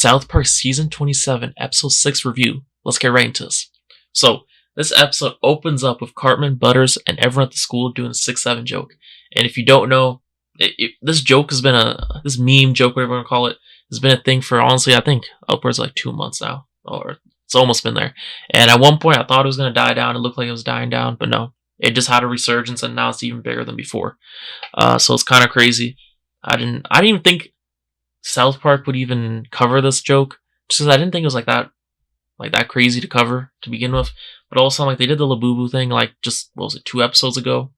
South Park Season 27, Episode 6 review. Let's get right into this. So, this episode opens up with Cartman, Butters, and everyone at the school doing the 6-7 joke. And if you don't know, this joke has been this meme joke, whatever you want to call it, has been a thing for, honestly, I think upwards of like 2 months now. Or it's almost been there. And at one point, I thought it was going to die down. It looked like it was dying down, but no. It just had a resurgence, and now it's even bigger than before. So it's kind of crazy. I didn't even think South Park would even cover this joke, just because I didn't think it was like that crazy to cover to begin with. But also, like, they did the Labubu thing, like, just, what was it, 2 episodes ago?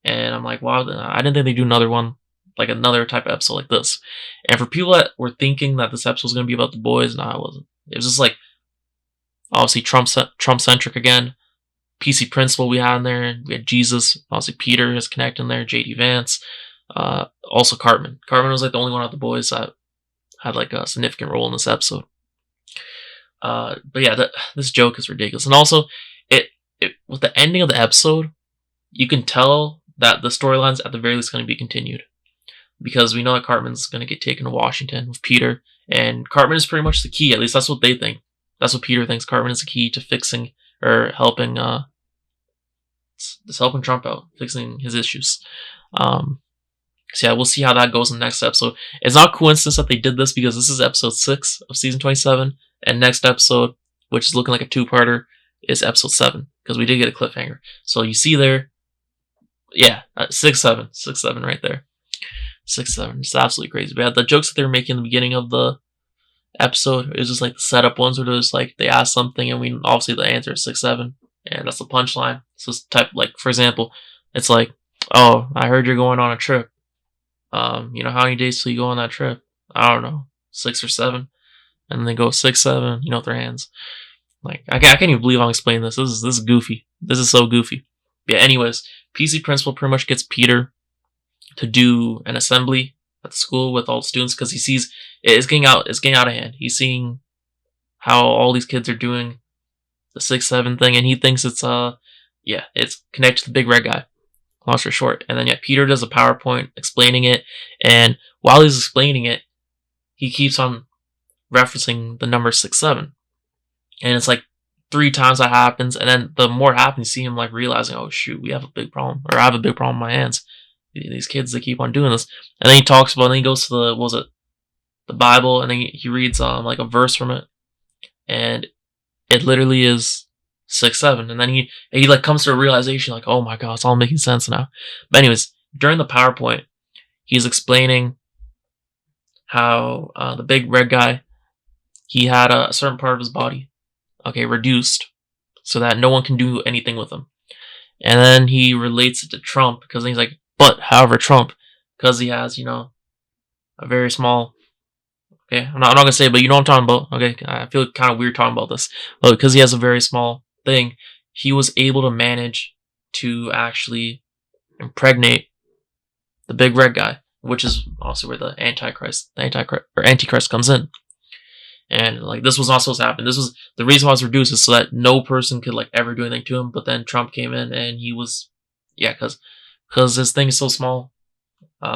And I'm like, wow, I didn't think they'd do another one, like another type of episode like this. And for people that were thinking that this episode was going to be about the boys, no, it wasn't. It was just like, obviously, Trump-centric again. PC Principal we had in there. We had Jesus. Obviously, Peter is connected in there. JD Vance. Also, Cartman. Cartman was like the only one of the boys that had like a significant role in this episode. But yeah, this joke is ridiculous. And also, it with the ending of the episode, you can tell that the storyline's at the very least going to be continued. Because we know that Cartman's going to get taken to Washington with Peter. And Cartman is pretty much the key. At least that's what they think. That's what Peter thinks. Cartman is the key to fixing or helping Trump out, fixing his issues. So yeah, we'll see how that goes in the next episode. It's not coincidence that they did this, because this is episode 6 of season 27, and next episode, which is looking like a 2-parter, is episode 7, because we did get a cliffhanger. So you see there, yeah, 6-7 right there. 6-7, it's absolutely crazy. But yeah, the jokes that they were making in the beginning of the episode is just like the setup ones, where there's like they ask something and we obviously the answer is 6-7, and that's the punchline. So it's type, like, for example, it's like, oh, I heard you're going on a trip. How many days till you go on that trip? I don't know, 6 or 7, and then they go 6-7, with their hands. Like, I can't even believe I'm explaining this. This is goofy. This is so goofy. But yeah, anyways, PC Principal pretty much gets Peter to do an assembly at the school with all the students, because he sees it's getting out of hand. He's seeing how all these kids are doing the 6-7 thing, and he thinks it's connected to the big red guy. Long story short. And then Peter does a PowerPoint explaining it, and while he's explaining it, he keeps on referencing the number 6-7. And it's like 3 times that happens, and then the more it happens, you see him like realizing, oh shoot, we have a big problem, or I have a big problem in my hands. These kids, they keep on doing this. And then he talks about, and then he goes to the Bible, and then he reads like a verse from it, and it literally is 6-7. And then he like comes to a realization, like, oh my god, it's all making sense now. But anyways, during the PowerPoint, he's explaining how the big red guy, he had a certain part of his body, reduced, so that no one can do anything with him. And then he relates it to Trump, because then he's like, but however, Trump, because he has, a very small, I'm not gonna say it, but you know what I'm talking about. Okay, I feel kind of weird talking about this, but because he has a very small thing, he was able to manage to actually impregnate the big red guy, which is also where the Antichrist comes in. And like, this was not supposed to happen. This was the reason why it was reduced, is so that no person could like ever do anything to him. But then Trump came in, and he was, because this thing is so small,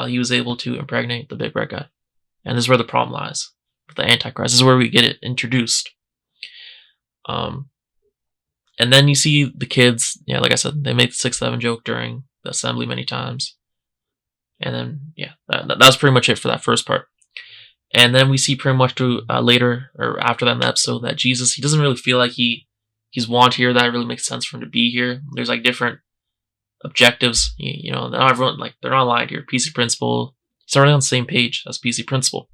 he was able to impregnate the big red guy. And this is where the problem lies with the Antichrist. This is where we get it introduced. And then you see the kids, like I said, they make the 6-7 joke during the assembly many times. And then, that's pretty much it for that first part. And then we see pretty much later, or after that in the episode, that Jesus, he doesn't really feel like he's wanted here. That really makes sense for him to be here. There's like different objectives, not everyone, like, they're not aligned here. PC Principal, he's already on the same page as PC Principal,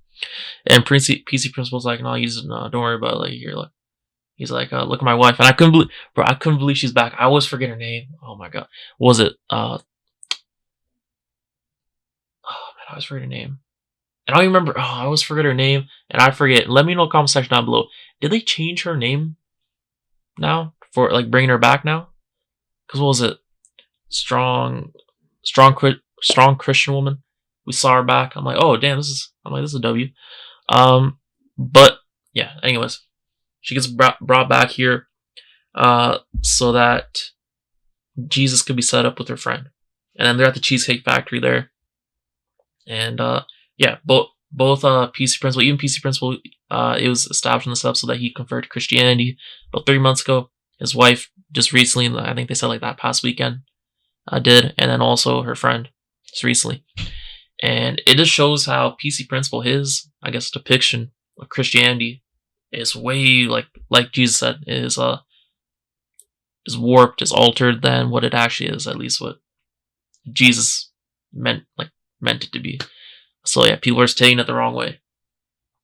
and PC Principal's like, no, don't worry about it. Like, here, look, he's like, look at my wife, and I couldn't believe she's back. I always forget her name. Oh my god, was it oh man, I always forget her name, and I don't even remember. I always forget her name, and I forget. Let me know in the comment section down below. Did they change her name now for like bringing her back now? Because what was it? Strong Christian woman. We saw her back. I'm like, oh damn, this is a W. But yeah, anyways, she gets brought back here, so that Jesus could be set up with her friend. And then they're at the Cheesecake Factory there, and both both PC Principal, even PC Principal, it was established in this episode that he converted to Christianity about 3 months ago. His wife just recently, I think they said like that past weekend, did, and then also her friend just recently. And it just shows how PC Principal, his, I guess, depiction of Christianity is way like Jesus said, is warped, is altered than what it actually is, at least what Jesus meant it to be. So yeah, people are just taking it the wrong way.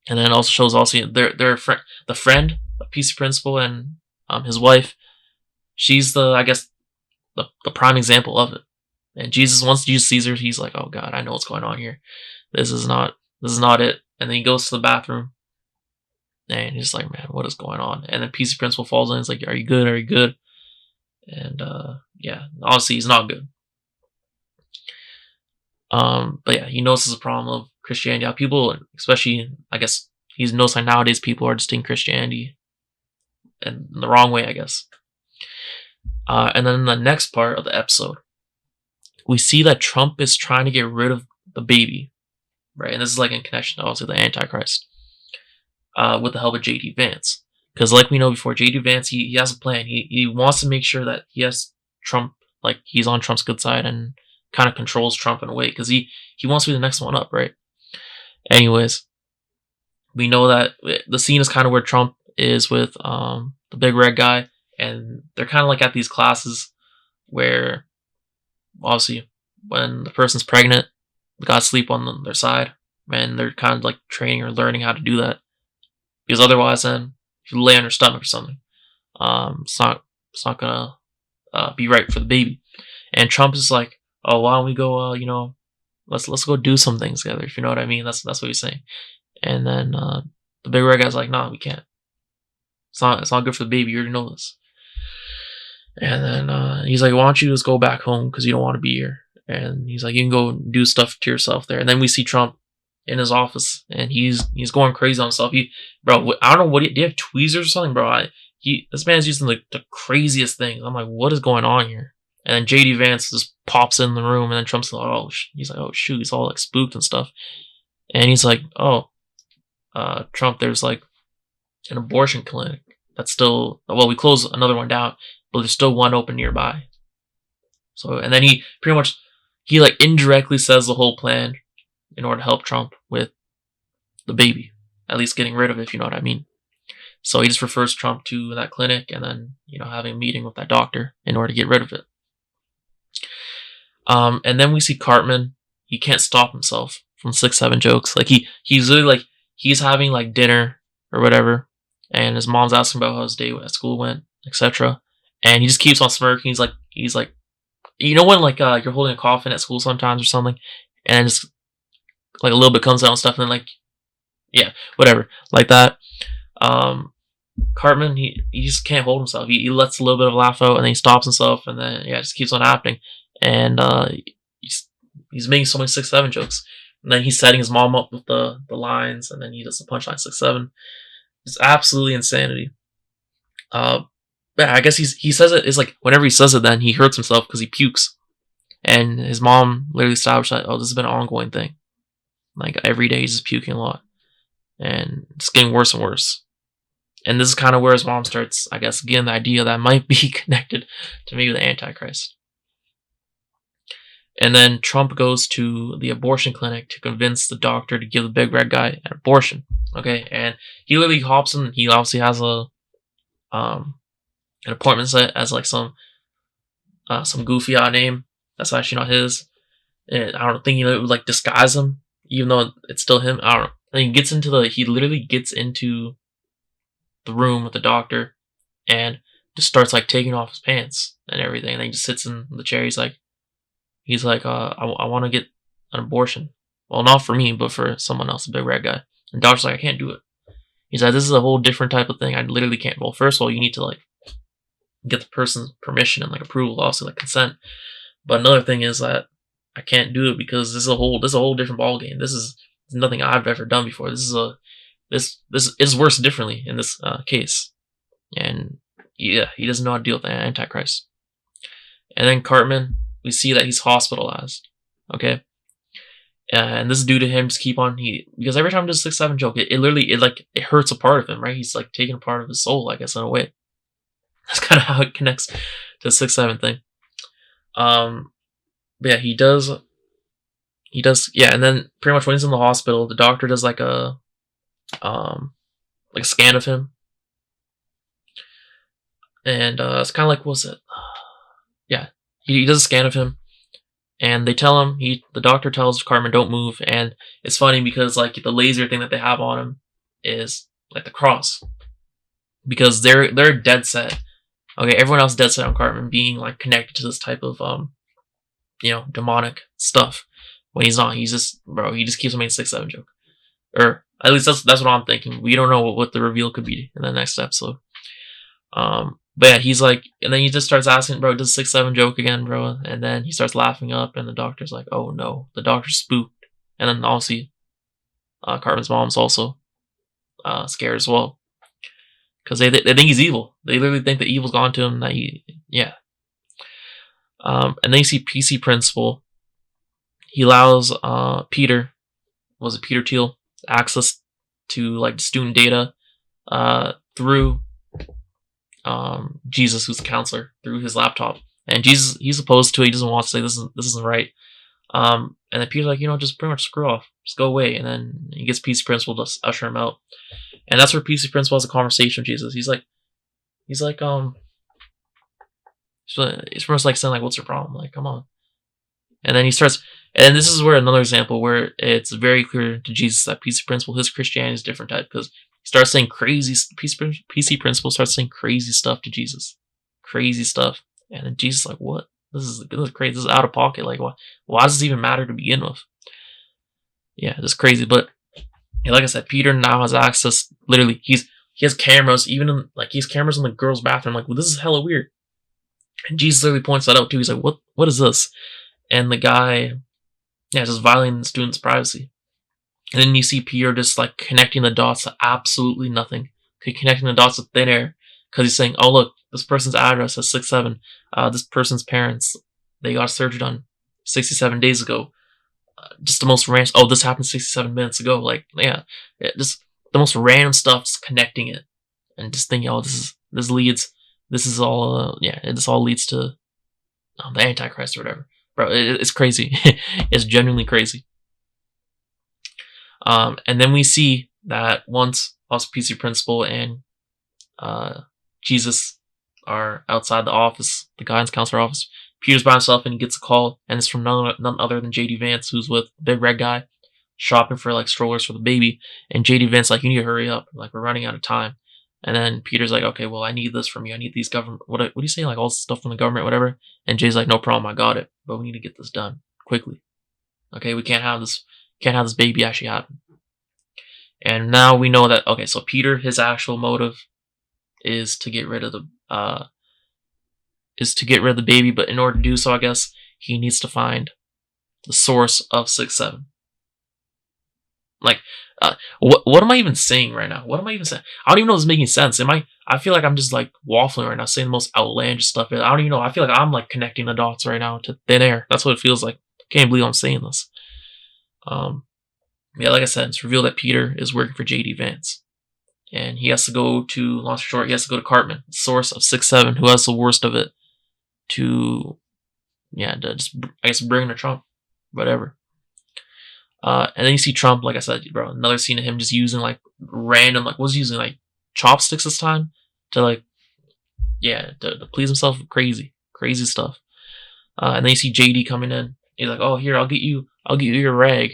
And then it also shows their the friend of PC Principal and his wife, she's I guess the prime example of it. And once Jesus sees her, he's like, oh God, I know what's going on here. This is not it. And then he goes to the bathroom and he's like, man, what is going on? And then PC Principal falls in. He's like, are you good? Are you good? And yeah, obviously he's not good. But yeah, he notices a problem of Christianity. How people, especially, I guess, he's noticing nowadays people are just taking Christianity in the wrong way, I guess. And then in the next part of the episode, we see that Trump is trying to get rid of the baby, right? And this is like in connection to also the Antichrist, with the help of JD Vance. Because like we know before, JD Vance, he has a plan. He wants to make sure that he has Trump, like he's on Trump's good side and kind of controls Trump in a way, because he wants to be the next one up, right? Anyways, we know that the scene is kind of where Trump is with the big red guy, and they're kind of like at these classes where obviously when the person's pregnant, they gotta sleep on their side, and they're kind of like training or learning how to do that, because otherwise then if you lay on your stomach or something, it's not gonna be right for the baby. And Trump is like, oh, why don't we go, let's go do some things together, if you know what I mean. That's what he's saying. And then the big red guy's like, nah, we can't. It's not good for the baby. You already know this. And then he's like, why don't you just go back home because you don't want to be here? And he's like, you can go do stuff to yourself there. And then we see Trump in his office, and he's going crazy on himself. Bro, I don't know do you have tweezers or something, bro? This man's using the craziest things. I'm like, what is going on here? And then JD Vance just pops in the room, and then Trump's like, he's like, oh shoot, he's all like spooked and stuff. And he's like, oh, Trump, there's like an abortion clinic that's still, well, we closed another one down, but there's still one open nearby. So, and then he pretty much, like indirectly says the whole plan in order to help Trump with the baby, at least getting rid of it, if you know what I mean. So he just refers Trump to that clinic, and then, having a meeting with that doctor in order to get rid of it. And then we see Cartman. He can't stop himself from 6-7 jokes. Like he's literally like, he's having like dinner or whatever, and his mom's asking about how his day at school went, etc. And he just keeps on smirking. He's like, when like you're holding a coffin at school sometimes or something, and just like a little bit comes out and stuff, and then like, yeah, whatever, like that. Cartman, he just can't hold himself. He lets a little bit of a laugh out, and then he stops himself, and then it just keeps on happening. And he's making so many 6-7 jokes, and then he's setting his mom up with the lines, and then he does the punchline 6-7. It's absolutely insanity. Yeah, I guess he says it. It's like whenever he says it, then he hurts himself because he pukes, and his mom literally established that, oh, this has been an ongoing thing. Like every day he's just puking a lot, and it's getting worse and worse. And this is kind of where his mom starts, I guess, getting the idea that might be connected to maybe the Antichrist. And then Trump goes to the abortion clinic to convince the doctor to give the big red guy an abortion. Okay, and he literally hops in. He obviously has an appointment set as like some goofy odd name that's actually not his. And I don't think he would like disguise him, even though it's still him. I don't know. And he literally gets into the room with the doctor and just starts like taking off his pants and everything. And then he just sits in the chair. He's like, I want to get an abortion. Well, not for me, but for someone else, a big red guy. And the doctor's like, I can't do it. He's like, this is a whole different type of thing. I literally can't. Well, first of all, you need to like get the person's permission and like approval, also like consent. But another thing is that I can't do it because this is a whole different ballgame. This is nothing I've ever done before. This is worse differently in this case. And yeah, he doesn't know how to deal with the Antichrist. And then Cartman, we see that he's hospitalized. Okay. And this is due to him just keep on because every time he does a 6-7 joke, it literally it hurts a part of him, right? He's like taking a part of his soul, I guess, in a way. That's kind of how it connects to the 6-7 thing. But yeah, he does, yeah. And then pretty much when he's in the hospital, the doctor does like a scan of him, and it's kind of like, what was it? Yeah, he does a scan of him, and they tell him, the doctor tells Cartman, don't move. And it's funny because like the laser thing that they have on him is like the cross, because they're dead set. Okay, everyone else dead set on Cartman being like connected to this type of demonic stuff. When he's not, he's just, bro, he just keeps on making 6-7 joke, or at least that's what I'm thinking. We don't know what the reveal could be in the next episode. But yeah, he's like, and then he just starts asking, bro, does 6-7 joke again, bro? And then he starts laughing up, and the doctor's like, oh no, the doctor's spooked. And then obviously, Cartman's mom's also scared as well, because they think he's evil. They literally think that evil's gone to him. Yeah. And then you see PC Principal. He allows Peter Thiel, access to like student data through Jesus, who's the counselor, through his laptop. And Jesus, he's opposed to it. He doesn't want to say this isn't right. And then Peter's like, just pretty much screw off, just go away. And then he gets PC Principal to usher him out. And that's where PC Principal has a conversation with Jesus. He's like, it's pretty much like saying like, what's your problem? Like, come on. And then he starts, and this is where another example where it's very clear to Jesus that PC Principal, his Christianity is a different type, because he starts saying PC Principal starts saying crazy stuff to Jesus. Crazy stuff. And then Jesus is like, what? This is crazy. This is out of pocket. Like, why does this even matter to begin with? Yeah, it's crazy. But yeah, like I said, Peter now has access. Literally, he has cameras, he has cameras in the girl's bathroom. Like, well, this is hella weird. And Jesus literally points that out too. He's like, what is this? And the guy, just violating the student's privacy. And then you see Peter just like connecting the dots to absolutely nothing. Connecting the dots to thin air. Because he's saying, oh look, this person's address is 6-7. This person's parents, they got surgery done 67 days ago. Just the most random, oh, this happened 67 minutes ago. Like, yeah, just the most random stuff, just connecting it. And just thinking, oh, this all leads to the Antichrist or whatever. Bro, it's crazy. It's genuinely crazy. And then we see that once us PC Principal and Jesus are outside the office, the guidance counselor office, Peter's by himself and he gets a call, and it's from none other than JD Vance, who's with the big red guy, shopping for like strollers for the baby. And JD Vance like, you need to hurry up, like we're running out of time. And then Peter's like, okay, well, I need this from you. I need these government, what do you say? Like all this stuff from the government, whatever. And Jay's like, no problem, I got it. But we need to get this done quickly. Okay, we can't have this baby actually happen. And now we know that, okay, so Peter, his actual motive is to get rid of the baby, but in order to do so, I guess he needs to find the source of 6-7. Like, what am I even saying right now? What am I even saying? I don't even know if this is making sense. I feel like I'm just like waffling right now, saying the most outlandish stuff. I don't even know. I feel like I'm like connecting the dots right now to thin air. That's what it feels like. Can't believe I'm saying this. Yeah, like I said, it's revealed that Peter is working for JD Vance. And he has to go to, long story short, he has to go to Cartman, source of 6-7, who has the worst of it, to just, I guess, bring to Trump. Whatever. And then you see Trump, like I said, bro, another scene of him just using like random, like, was he using like chopsticks this time? To please himself. Crazy stuff. And then you see JD coming in. He's like, oh, here, I'll get you your rag.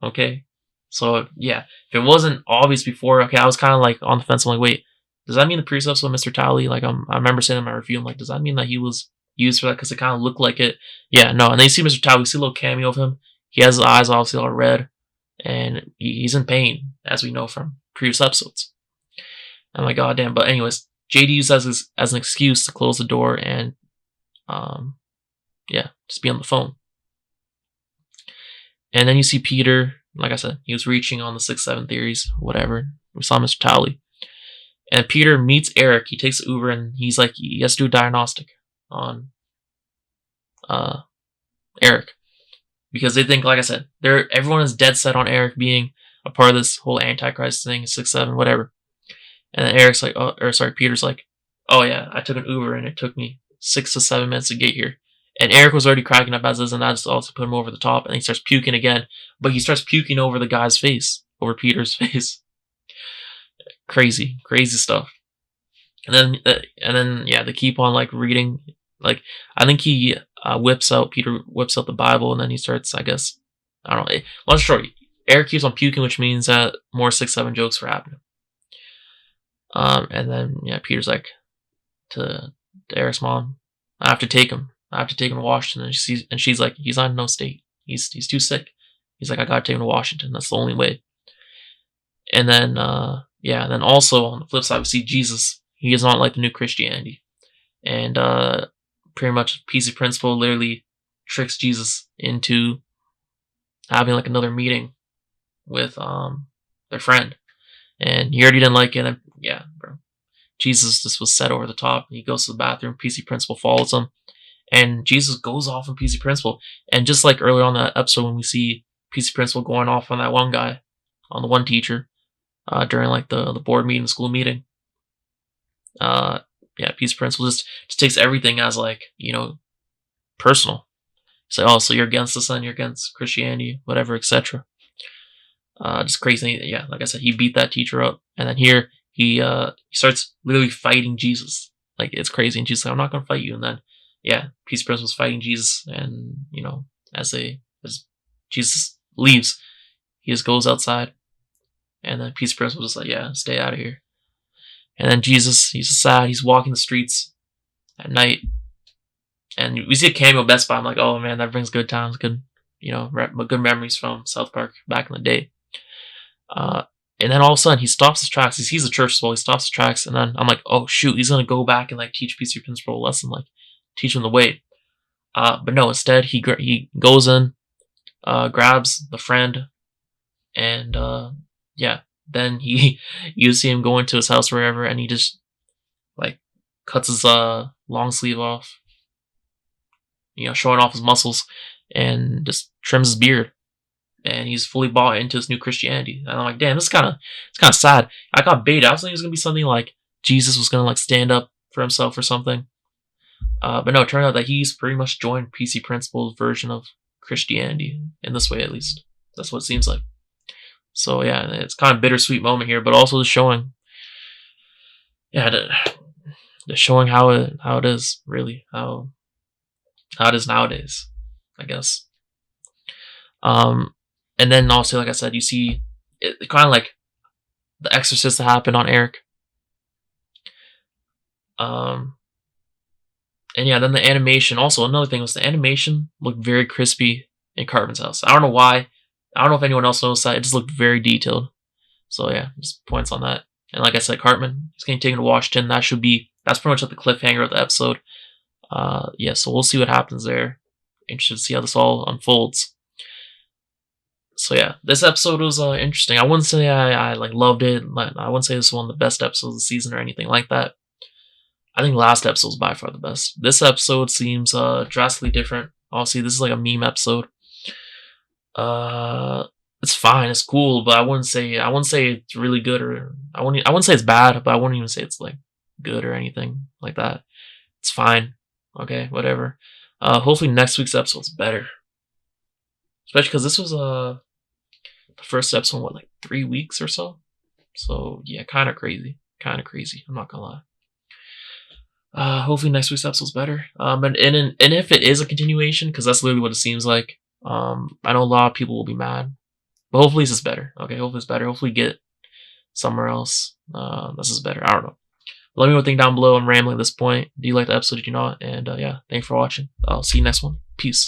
Okay. So yeah, if it wasn't obvious before, okay, I was kind of like on the fence. I'm like, wait, does that mean the previous episode, Mr. Tally? Like, I remember saying in my review, I'm like, does that mean that he was used for that? Because it kind of looked like it. Yeah, no. And then you see Mr. Tally, you see a little cameo of him. He has his eyes obviously all red, and he's in pain, as we know from previous episodes. I'm like, god damn. But anyways, JD uses as an excuse to close the door and, just be on the phone. And then you see Peter, like I said, he was reaching on the 6-7 theories, whatever. We saw Mr. Tally. And Peter meets Eric. He takes Uber, and he's like, he has to do a diagnostic on Eric. because they think, like I said, everyone is dead set on Eric being a part of this whole Antichrist thing, 6-7, whatever. And then Eric's like, Peter's like, oh yeah, I took an Uber and it took me 6 to 7 minutes to get here. And Eric was already cracking up as this, and that just also put him over the top. And he starts puking again, but he starts puking over the guy's face, over Peter's face. Crazy stuff. And then yeah, they keep on like reading. Like I think Peter whips out the Bible, and then he starts, I guess, I don't know. Long story. Eric keeps on puking, which means that more 6-7 jokes are happening. And then yeah, Peter's like to Eric's mom, I have to take him to Washington. And she's like, he's on no state. He's too sick. He's like, I gotta take him to Washington. That's the only way. And then yeah, and then also on the flip side, we see Jesus. He is not like the new Christianity, and pretty much PC Principal literally tricks Jesus into having like another meeting with their friend, and he already didn't like it. And yeah, bro, Jesus just was set over the top. He goes to the bathroom. PC Principal follows him, and Jesus goes off on PC Principal. And just like earlier on that episode when we see PC Principal going off on that one guy, on the one teacher, during like the board meeting, the school meeting. Yeah, PC Principal just takes everything as like, personal. He's like, oh, so you're against this, then you're against Christianity, whatever, etc. Just crazy. Yeah, like I said, he beat that teacher up, and then here he starts literally fighting Jesus. Like, it's crazy, and Jesus like, I'm not gonna fight you. And then yeah, PC Principal's fighting Jesus, and as Jesus leaves, he just goes outside, and then PC Principal just like, yeah, stay out of here. And then Jesus, he's sad. He's walking the streets at night, and we see a cameo of Best Buy. I'm like, oh man, that brings good times, good memories from South Park back in the day. And then all of a sudden, he stops his tracks. He sees the church as well. He stops his tracks, and then I'm like, oh shoot, he's gonna go back and like teach PC Principal a lesson, like teach him the way. But no, instead he goes in, grabs the friend, and yeah. Then you see him go into his house or wherever, and he just like cuts his long sleeve off, showing off his muscles, and just trims his beard, and he's fully bought into this new Christianity. And I'm like, damn, it's kind of sad. I got baited. I was thinking it was gonna be something like Jesus was gonna like stand up for himself or something, but no, it turned out that he's pretty much joined PC Principal's version of Christianity in this way, at least. That's what it seems like. So yeah, it's kind of bittersweet moment here, but also just showing, yeah, the showing how it is really, how it is nowadays, I guess. And then also, like I said, you see it kind of like the exorcist that happened on Eric. And yeah, then the animation. Also, another thing was the animation looked very crispy in Cartman's house. I don't know why. I don't know if anyone else noticed that. It just looked very detailed. So yeah, just points on that. And like I said, Cartman, he's getting taken to Washington. That's pretty much like the cliffhanger of the episode. Yeah, so we'll see what happens there. Interested to see how this all unfolds. So yeah, this episode was interesting. I wouldn't say I like loved it. I wouldn't say this was one of the best episodes of the season or anything like that. I think last episode was by far the best. This episode seems drastically different. Obviously, this is like a meme episode. It's fine, it's cool, but I wouldn't say it's really good, or I wouldn't say it's bad, but I wouldn't even say it's like good or anything like that. It's fine. Okay, whatever. Hopefully next week's episode's better. Especially because this was the first episode in what, like 3 weeks or so? So yeah, kinda crazy. I'm not gonna lie. Hopefully next week's episode's better. And if it is a continuation, because that's literally what it seems like. I know a lot of people will be mad, but hopefully this is better. Okay, hopefully it's better. Hopefully get somewhere else. This is better. I don't know. Let me know what you think down below. I'm rambling at this point. Do you like the episode? Did you not? And yeah, thanks for watching. I'll see you next one. Peace.